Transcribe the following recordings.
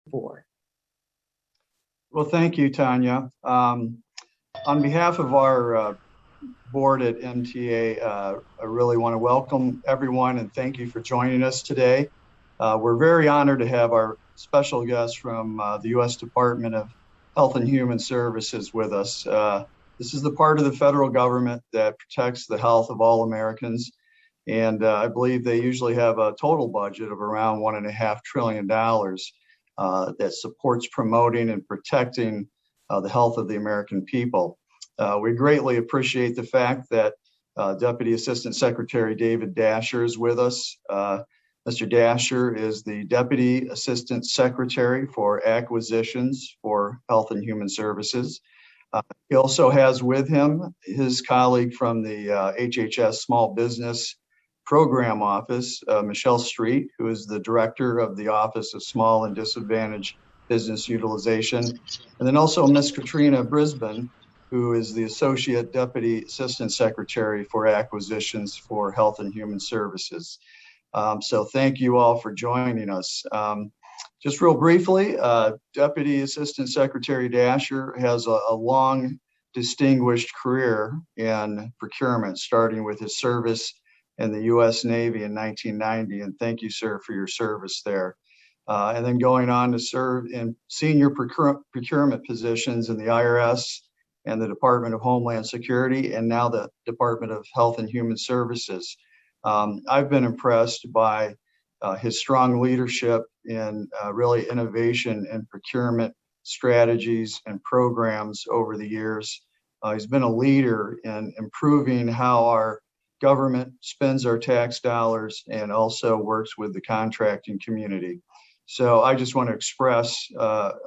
board. Well, thank you, Tanya. On behalf of our board at MTA, I really want to welcome everyone and thank you for joining us today. We're very honored to have our special guest from the U.S. Department of Health and Human Services with us. This is the part of the federal government that protects the health of all Americans. And I believe they usually have a total budget of around $1.5 trillion that supports promoting and protecting the health of the American people. We greatly appreciate the fact that Deputy Assistant Secretary David Dasher is with us. Mr. Dasher is the Deputy Assistant Secretary for Acquisitions for Health and Human Services. He also has with him his colleague from the HHS Small Business Program Office, Michelle Street, who is the Director of the Office of Small and Disadvantaged Business Utilization. And then also Ms. Katrina Brisbon, who is the Associate Deputy Assistant Secretary for Acquisitions for Health and Human Services. So thank you all for joining us. Just real briefly, Deputy Assistant Secretary Dasher has a long, distinguished career in procurement, starting with his service in the U.S. Navy in 1990. And thank you, sir, for your service there. And then going on to serve in senior procurement positions in the IRS and the Department of Homeland Security, and now the Department of Health and Human Services. I've been impressed by his strong leadership in really innovation and procurement strategies and programs over the years. He's been a leader in improving how our government spends our tax dollars and also works with the contracting community. So I just want to express,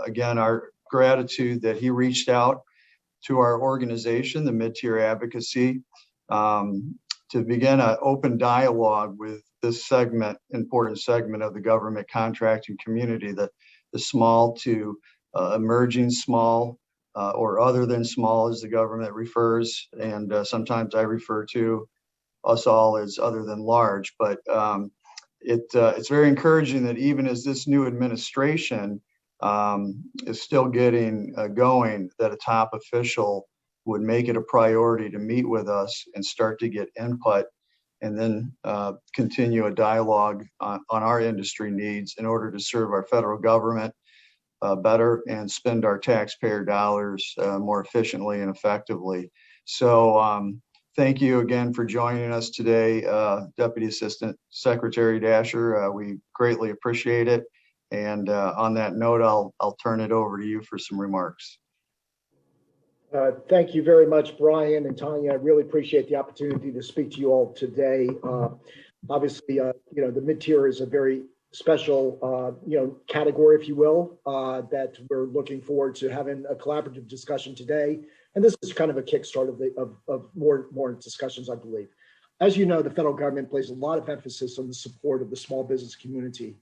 again, our gratitude that he reached out to our organization, the Mid-Tier Advocacy, to begin an open dialogue with this important segment of the government contracting community, the small to emerging small, or other than small as the government refers, and sometimes I refer to us all as other than large. But it's very encouraging that even as this new administration is still getting going, that a top official would make it a priority to meet with us and start to get input, and then continue a dialogue on our industry needs in order to serve our federal government better and spend our taxpayer dollars more efficiently and effectively. So thank you again for joining us today, Deputy Assistant Secretary Dasher. We greatly appreciate it. And on that note, I'll turn it over to you for some remarks. Thank you very much, Brian and Tanya. I really appreciate the opportunity to speak to you all today. Obviously, the mid-tier is a very special, category, if you will, that we're looking forward to having a collaborative discussion today. And this is kind of a kickstart of more discussions, I believe. As you know, the federal government places a lot of emphasis on the support of the small business community,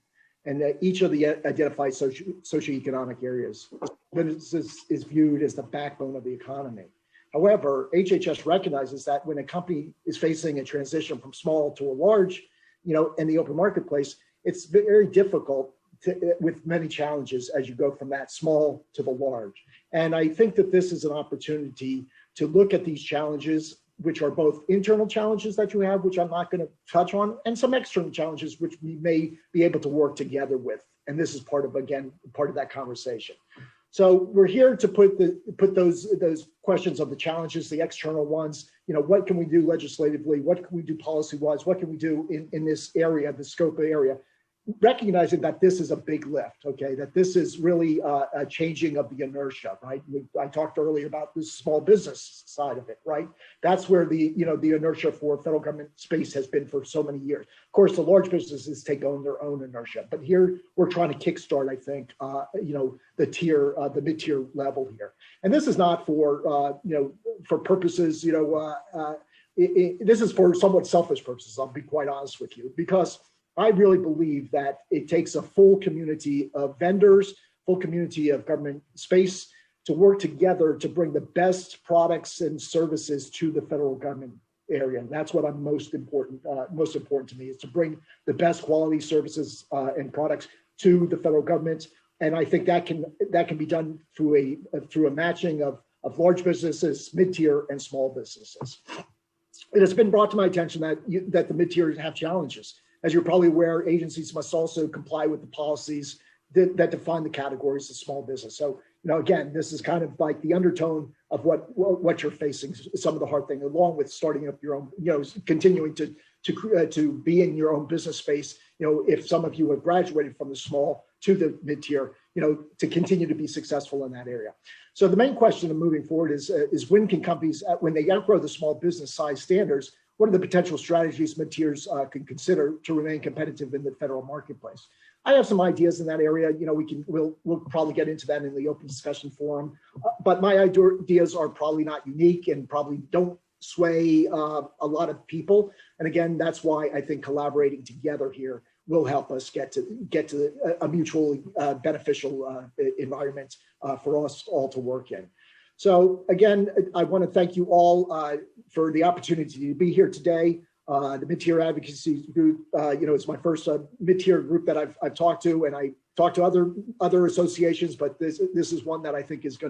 and each of the identified socioeconomic areas. Business is viewed as the backbone of the economy. However, HHS recognizes that when a company is facing a transition from small to a large, in the open marketplace, it's very difficult with many challenges as you go from that small to the large. And I think that this is an opportunity to look at these challenges, which are both internal challenges that you have, which I'm not going to touch on, and some external challenges, which we may be able to work together with. And this is part of that conversation. So we're here to put those questions of the challenges, the external ones, what can we do legislatively? What can we do policy-wise? What can we do in this area, the scope of the area? Recognizing that this is a big lift, okay, that this is really a changing of the inertia, right? I talked earlier about the small business side of it, right? That's where the inertia for federal government space has been for so many years. Of course, the large businesses take on their own inertia, but here we're trying to kickstart, I think, the mid-tier level here. And this is not for, for purposes, this is for somewhat selfish purposes, I'll be quite honest with you, because I really believe that it takes a full community of vendors, full community of government space to work together to bring the best products and services to the federal government area. And that's what I'm most important to me, is to bring the best quality services and products to the federal government And I think that can be done through a matching of large businesses, mid-tier, and small businesses. It has been brought to my attention that the mid-tiers have challenges. As you're probably aware, agencies must also comply with the policies that define the categories of small business. So, again, this is kind of like the undertone of what you're facing, some of the hard thing, along with starting up your own, continuing to be in your own business space. If some of you have graduated from the small to the mid-tier, to continue to be successful in that area. So the main question of moving forward is when can companies, when they outgrow the small business size standards, what are the potential strategies mid-tiers can consider to remain competitive in the federal marketplace? I have some ideas in that area. We'll probably get into that in the open discussion forum, but my ideas are probably not unique and probably don't sway a lot of people. And again, that's why I think collaborating together here will help us get to a mutually beneficial environment for us all to work in. So again, I want to thank you all for the opportunity to be here today. The Mid-Tier Advocacy Group, is my first mid-tier group that I've talked to, and I talked to other associations, but this is one that I think is going to